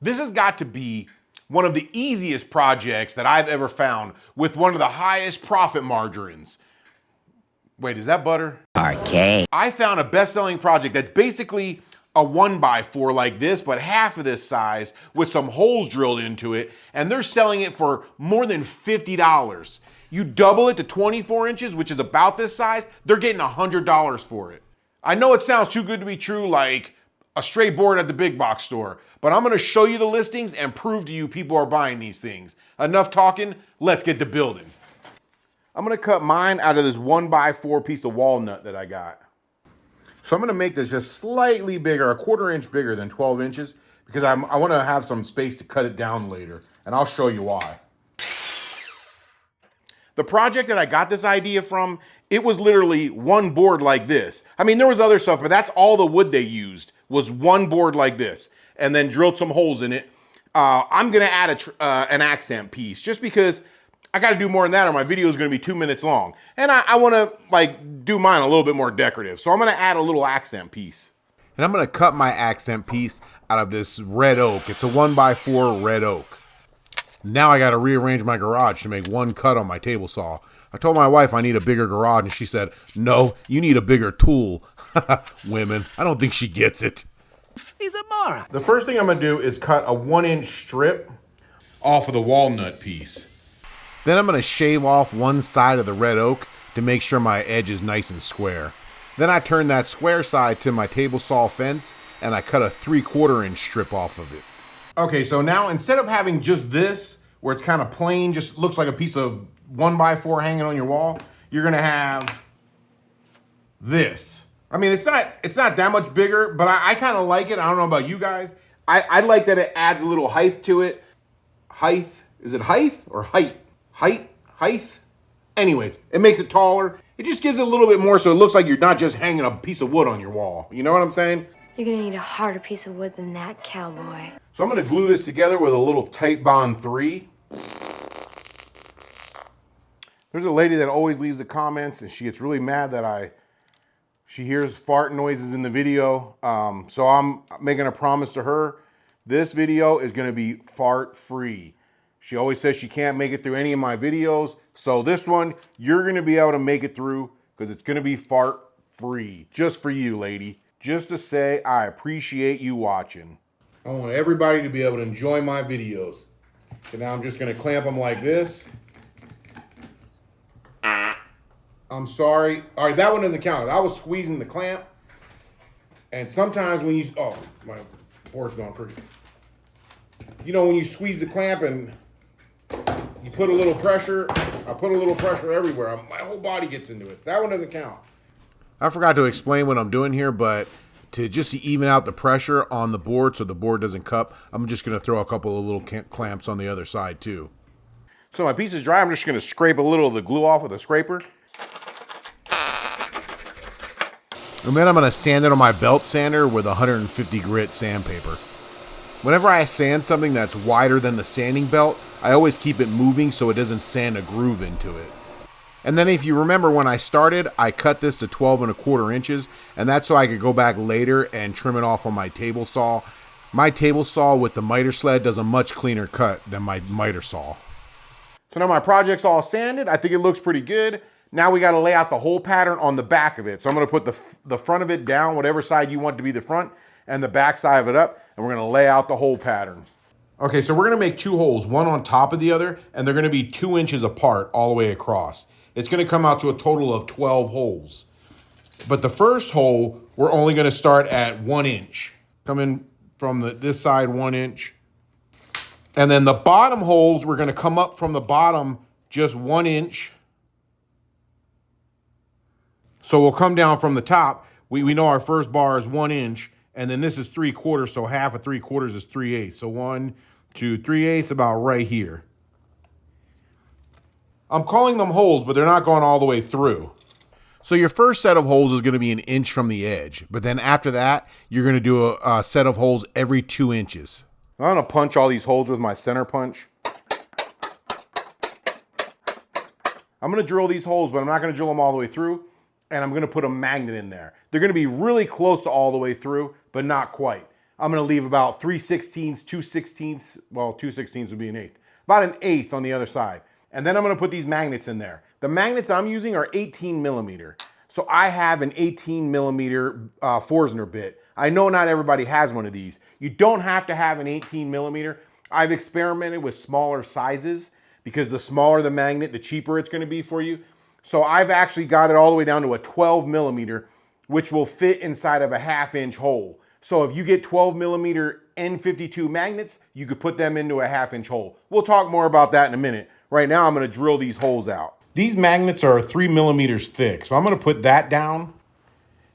This has got to be one of the easiest projects that I've ever found with one of the highest profit margins. Wait, is that butter? Okay. I found a best-selling project that's basically a 1x4 like this, but half of this size with some holes drilled into it, and they're selling it for more than $50. You double it to 24 inches, which is about this size, they're getting $100 for it. I know it sounds too good to be true, like a straight board at the big box store, but I'm gonna show you the listings and prove to you people are buying these things. Enough talking, let's get to building. I'm gonna cut mine out of this 1x4 piece of walnut that I got. So I'm gonna make this just slightly bigger, a 1/4 inch bigger than 12 inches, because I wanna have some space to cut it down later, and I'll show you why. The project that I got this idea from, it was literally one board like this. I mean, there was other stuff, but that's all the wood they used, was one board like this, and then drilled some holes in it. I'm gonna add an accent piece, just because I gotta do more than that or my video is gonna be 2 minutes long. And I wanna like do mine a little bit more decorative. So I'm gonna add a little accent piece. And I'm gonna cut my accent piece out of this red oak. It's a 1x4 red oak. Now I gotta rearrange my garage to make one cut on my table saw. I told my wife I need a bigger garage and she said, no, you need a bigger tool. Women, I don't think she gets it. He's a moron. The first thing I'm gonna do is cut a 1-inch strip off of the walnut piece. Then I'm gonna shave off one side of the red oak to make sure my edge is nice and square. Then I turn that square side to my table saw fence and I cut a 3/4 inch strip off of it. Okay, so now instead of having just this, where it's kind of plain, just looks like a piece of 1x4 hanging on your wall, you're gonna have this. I mean, it's not that much bigger, but I kind of like it. I don't know about you guys. I like that it adds a little height to it. Height, is it height or height? Height? Anyways, it makes it taller. It just gives it a little bit more so it looks like you're not just hanging a piece of wood on your wall. You know what I'm saying? You're gonna need a harder piece of wood than that, cowboy. So I'm gonna glue this together with a little Tight Bond 3. There's a lady that always leaves the comments and she gets really mad that she hears fart noises in the video. So I'm making a promise to her. This video is gonna be fart free. She always says she can't make it through any of my videos. So this one, you're gonna be able to make it through because it's gonna be fart free. Just for you, lady. Just to say I appreciate you watching. I want everybody to be able to enjoy my videos. So now I'm just gonna clamp them like this. I'm sorry. All right, that one doesn't count. I was squeezing the clamp. And sometimes when you, oh, my board's going crazy. You know, when you squeeze the clamp and you put a little pressure, I put a little pressure everywhere. My whole body gets into it. That one doesn't count. I forgot to explain what I'm doing here, but to even out the pressure on the board so the board doesn't cup, I'm just going to throw a couple of little clamps on the other side too. So my piece is dry. I'm just going to scrape a little of the glue off with a scraper. And then I'm going to sand it on my belt sander with 150 grit sandpaper. Whenever I sand something that's wider than the sanding belt, I always keep it moving so it doesn't sand a groove into it. And then if you remember when I started, I cut this to 12 1/4 inches, and that's so I could go back later and trim it off on my table saw. My table saw with the miter sled does a much cleaner cut than my miter saw. So now my project's all sanded. I think it looks pretty good. Now we got to lay out the hole pattern on the back of it. So I'm going to put the front of it down, whatever side you want to be the front, and the back side of it up, and we're going to lay out the hole pattern. Okay, so we're going to make 2 holes, one on top of the other, and they're going to be 2 inches apart all the way across. It's going to come out to a total of 12 holes. But the first hole, we're only going to start at 1 inch. Come in from this side 1 inch. And then the bottom holes, we're going to come up from the bottom just 1 inch. So we'll come down from the top. We know our first bar is 1 inch, and then this is 3/4, so half of 3/4 is 3/8. So 1, 2, 3/8, about right here. I'm calling them holes, but they're not going all the way through. So your first set of holes is going to be 1 inch from the edge, but then after that, you're going to do a set of holes every 2 inches. I'm going to punch all these holes with my center punch. I'm going to drill these holes, but I'm not going to drill them all the way through, and I'm going to put a magnet in there. They're going to be really close to all the way through, but not quite. I'm gonna leave about 3/16, 2/16, well, 2/16 would be an eighth. About an eighth on the other side. And then I'm gonna put these magnets in there. The magnets I'm using are 18 millimeter. So I have an 18 millimeter Forstner bit. I know not everybody has one of these. You don't have to have an 18 millimeter. I've experimented with smaller sizes because the smaller the magnet, the cheaper it's gonna be for you. So I've actually got it all the way down to a 12 millimeter, which will fit inside of a 1/2 inch hole. So if you get 12 millimeter N52 magnets, you could put them into a 1/2 inch hole. We'll talk more about that in a minute. Right now, I'm gonna drill these holes out. These magnets are 3 millimeters thick. So I'm gonna put that down,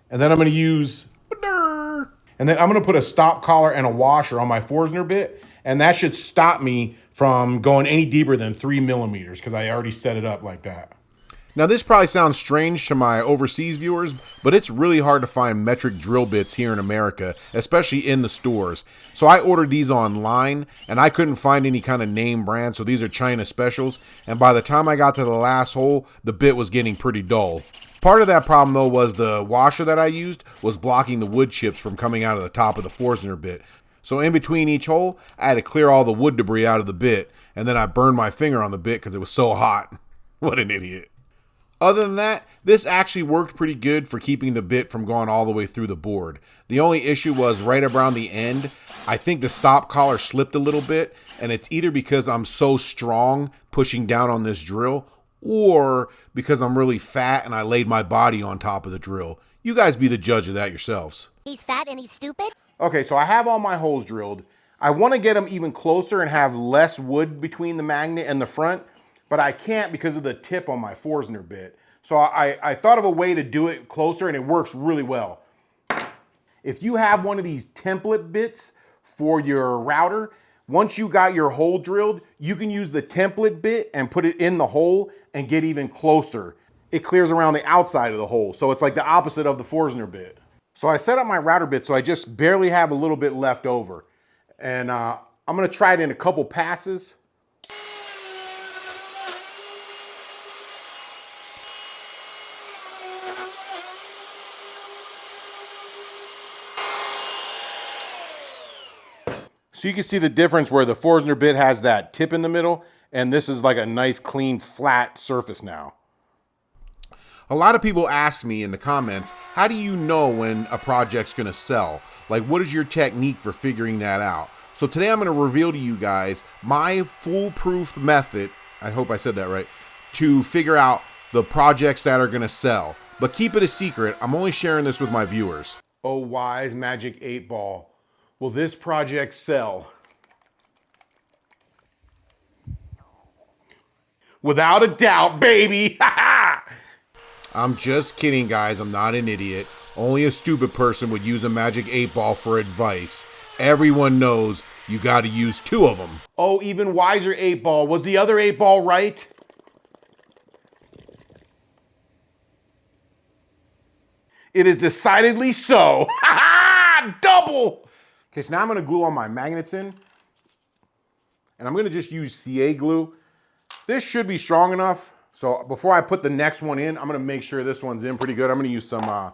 and then I'm gonna use, and then I'm gonna put a stop collar and a washer on my Forstner bit, and that should stop me from going any deeper than 3 millimeters because I already set it up like that. Now this probably sounds strange to my overseas viewers, but it's really hard to find metric drill bits here in America, especially in the stores. So I ordered these online and I couldn't find any kind of name brand, so these are China specials. And by the time I got to the last hole, the bit was getting pretty dull. Part of that problem though was the washer that I used was blocking the wood chips from coming out of the top of the Forstner bit. So in between each hole, I had to clear all the wood debris out of the bit, and then I burned my finger on the bit because it was so hot. What an idiot. Other than that, this actually worked pretty good for keeping the bit from going all the way through the board. The only issue was right around the end, I think the stop collar slipped a little bit, and it's either because I'm so strong pushing down on this drill, or because I'm really fat and I laid my body on top of the drill. You guys be the judge of that yourselves. He's fat and he's stupid? Okay, so I have all my holes drilled. I want to get them even closer and have less wood between the magnet and the front, but I can't because of the tip on my Forstner bit. So I thought of a way to do it closer, and it works really well. If you have one of these template bits for your router, once you got your hole drilled, you can use the template bit and put it in the hole and get even closer. It clears around the outside of the hole, so it's like the opposite of the Forstner bit. So I set up my router bit so I just barely have a little bit left over. And I'm gonna try it in a couple passes. So you can see the difference where the Forstner bit has that tip in the middle, and this is like a nice, clean, flat surface now. A lot of people ask me in the comments, how do you know when a project's gonna sell? Like, what is your technique for figuring that out? So today I'm gonna reveal to you guys my foolproof method, I hope I said that right, to figure out the projects that are gonna sell. But keep it a secret, I'm only sharing this with my viewers. Oh, wise magic 8-ball. Will this project sell? Without a doubt, baby! I'm just kidding, guys. I'm not an idiot. Only a stupid person would use a magic 8-ball for advice. Everyone knows you gotta use 2 of them. Oh, even wiser 8-ball. Was the other 8-ball right? It is decidedly so. Double! Okay, so now I'm gonna glue all my magnets in. And I'm gonna just use CA glue. This should be strong enough. So before I put the next one in, I'm gonna make sure this one's in pretty good. I'm gonna use some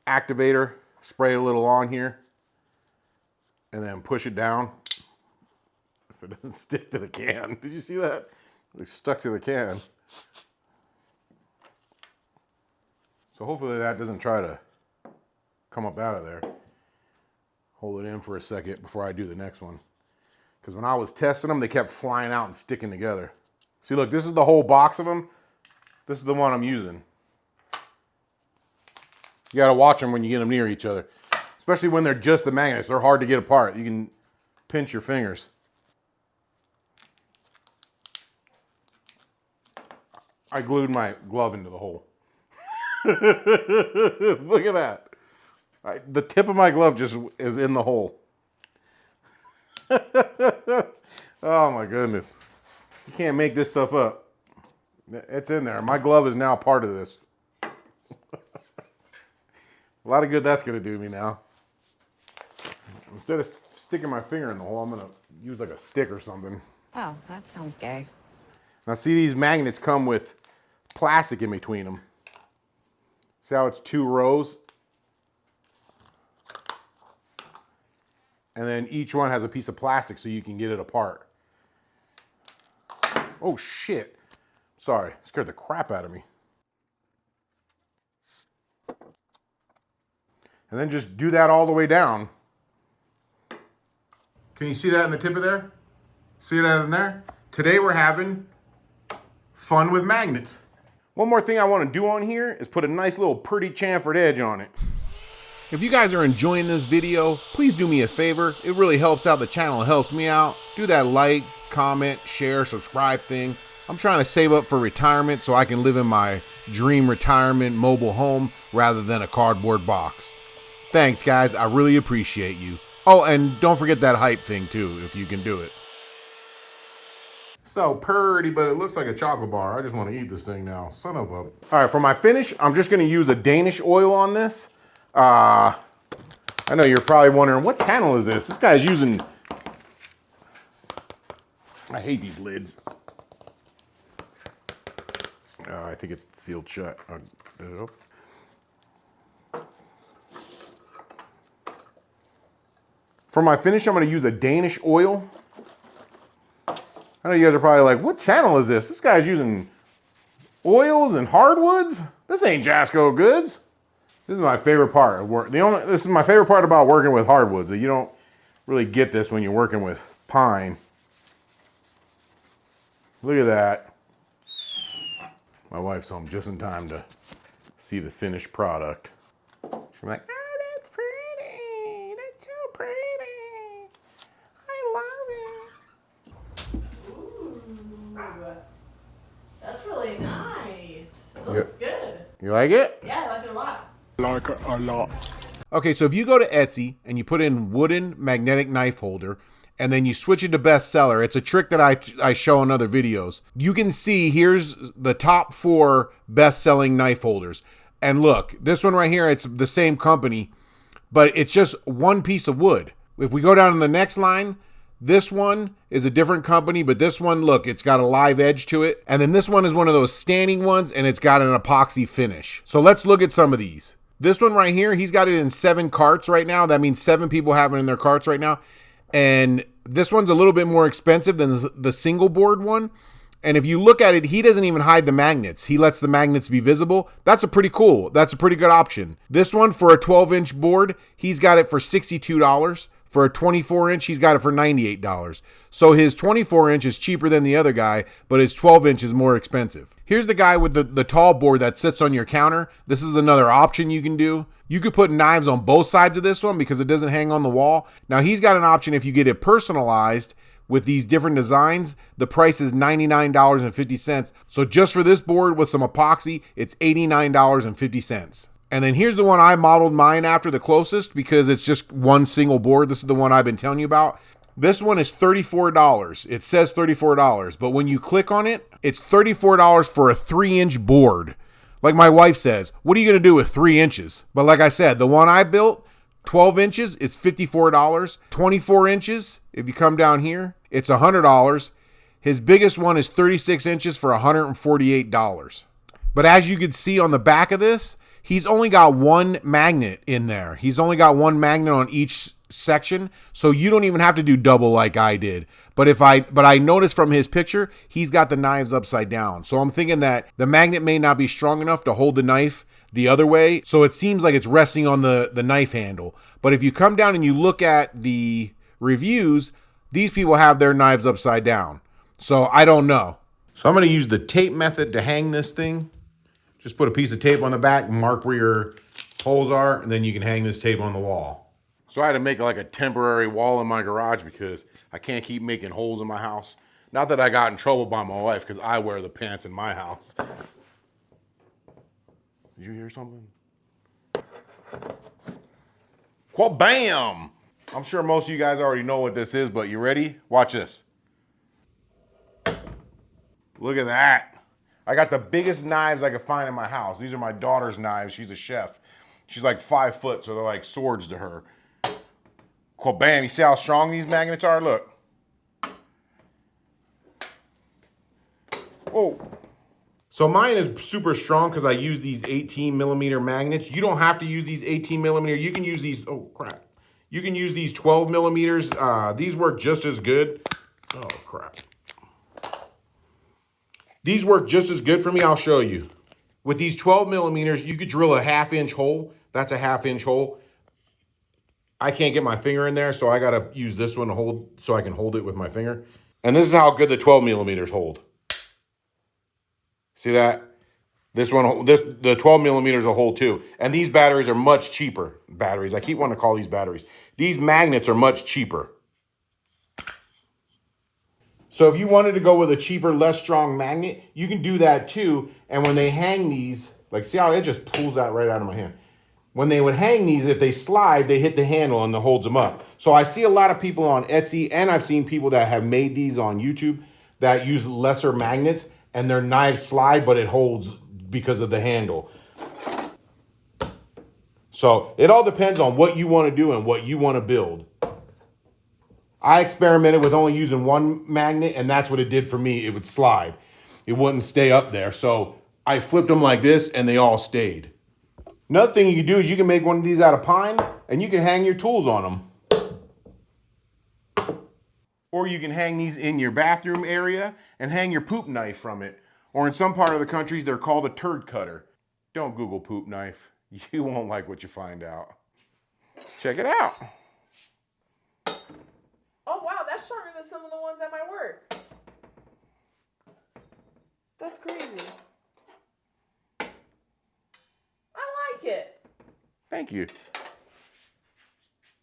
activator, spray a little on here, and then push it down. If it doesn't stick to the can. Did you see that? It stuck to the can. So hopefully that doesn't try to come up out of there. Hold it in for a second before I do the next one. Because when I was testing them, they kept flying out and sticking together. See, look, this is the whole box of them. This is the one I'm using. You gotta watch them when you get them near each other. Especially when they're just the magnets. They're hard to get apart. You can pinch your fingers. I glued my glove into the hole. Look at that. The tip of my glove just is in the hole. Oh my goodness. You can't make this stuff up. It's in there. My glove is now part of this. A lot of good that's going to do me now. Instead of sticking my finger in the hole, I'm going to use like a stick or something. Oh, that sounds gay. Now see, these magnets come with plastic in between them. See how it's 2 rows? And then each one has a piece of plastic so you can get it apart. Oh shit. Sorry, scared the crap out of me. And then just do that all the way down. Can you see that in the tip of there? See that in there? Today we're having fun with magnets. One more thing I want to do on here is put a nice little pretty chamfered edge on it. If you guys are enjoying this video, please do me a favor. It really helps out the channel, it helps me out. Do that like, comment, share, subscribe thing. I'm trying to save up for retirement so I can live in my dream retirement mobile home rather than a cardboard box. Thanks guys, I really appreciate you. Oh, and don't forget that hype thing too, if you can do it. So pretty, but it looks like a chocolate bar. I just want to eat this thing now. Son of a... All right, for my finish, I'm just going to use a Danish oil on this. I know you're probably wondering, what channel is this? This guy's using... I hate these lids. I think it's sealed shut. For my finish, I'm going to use a Danish oil. I know you guys are probably like, what channel is this? This guy's using oils and hardwoods? This ain't Jasco Goods. This is my favorite part of work. This is my favorite part about working with hardwoods. That you don't really get this when you're working with pine. Look at that. My wife's home just in time to see the finished product. She's like, oh, that's pretty. That's so pretty. I love it. That's really nice. It looks good. You like it? Yeah, I like it a lot. Like it a lot. Okay, so if you go to Etsy and you put in wooden magnetic knife holder and then you switch it to bestseller, it's a trick that I show in other videos. You can see here's the top 4 best-selling knife holders. And look, this one right here, it's the same company, but it's just one piece of wood. If we go down to the next line, this one is a different company, but this one, look, it's got a live edge to it. And then this one is one of those standing ones, and it's got an epoxy finish. So let's look at some of these. This one right here, he's got it in 7 carts right now. That means 7 people have it in their carts right now. And this one's a little bit more expensive than the single board one. And if you look at it, he doesn't even hide the magnets. He lets the magnets be visible. That's a pretty cool. That's a pretty good option. This one for a 12-inch board, he's got it for $62. For a 24-inch, he's got it for $98. So his 24-inch is cheaper than the other guy, but his 12-inch is more expensive. Here's the guy with the tall board that sits on your counter. This is another option you can do. You could put knives on both sides of this one because it doesn't hang on the wall. Now he's got an option if you get it personalized with these different designs. The price is $99.50. So just for this board with some epoxy, it's $89.50. And then here's the one I modeled mine after the closest because it's just one single board. This is the one I've been telling you about. This one is $34. It says $34, but when you click on it, it's $34 for a 3-inch board. Like my wife says, what are you going to do with 3 inches? But like I said, the one I built, 12 inches, it's $54. 24 inches, if you come down here, it's $100. His biggest one is 36 inches for $148. But as you can see on the back of this, he's only got one magnet in there. He's only got one magnet on each section, so you don't even have to do double like I did. But I noticed from his picture, he's got the knives upside down. So I'm thinking that the magnet may not be strong enough to hold the knife the other way. So it seems like it's resting on the knife handle. But if you come down and you look at the reviews, these people have their knives upside down. So I don't know. So I'm going to use the tape method to hang this thing. Just put a piece of tape on the back and mark where your holes are, and then you can hang this tape on the wall. So I had to make like a temporary wall in my garage because I can't keep making holes in my house. Not that I got in trouble by my wife, because I wear the pants in my house. Did you hear something? Well, bam! I'm sure most of you guys already know what this is, but you ready? Watch this. Look at that. I got the biggest knives I could find in my house. These are my daughter's knives. She's a chef. She's like 5 foot, so they're like swords to her. Well, bam, you see how strong these magnets are? Look. Oh. So mine is super strong because I use these 18 millimeter magnets. You don't have to use these 18 millimeter. You can use these, oh crap. You can use these 12 millimeters. These work just as good. Oh, crap. These work just as good for me. I'll show you. With these 12 millimeters, you could drill a 1/2 inch hole. That's a 1/2 inch hole. I can't get my finger in there, so I got to use this one to hold, so I can hold it with my finger. And this is how good the 12 millimeters hold. See that? The 12 millimeters will hold too. And these batteries are much cheaper. Batteries, I keep wanting to call these batteries. These magnets are much cheaper. So if you wanted to go with a cheaper, less strong magnet, you can do that too. And when they hang these, like see how it just pulls that right out of my hand. When they would hang these, if they slide, they hit the handle and it holds them up. So I see a lot of people on Etsy, and I've seen people that have made these on YouTube that use lesser magnets, and their knives slide, but it holds because of the handle. So it all depends on what you want to do and what you want to build. I experimented with only using one magnet, and that's what it did for me. It would slide. It wouldn't stay up there. So I flipped them like this, and they all stayed. Another thing you can do is you can make one of these out of pine, and you can hang your tools on them. Or you can hang these in your bathroom area and hang your poop knife from it. Or in some part of the countries, they're called a turd cutter. Don't Google poop knife. You won't like what you find out. Check it out. Oh wow, that's stronger than some of the ones at my work. That's crazy. I like it. Thank you.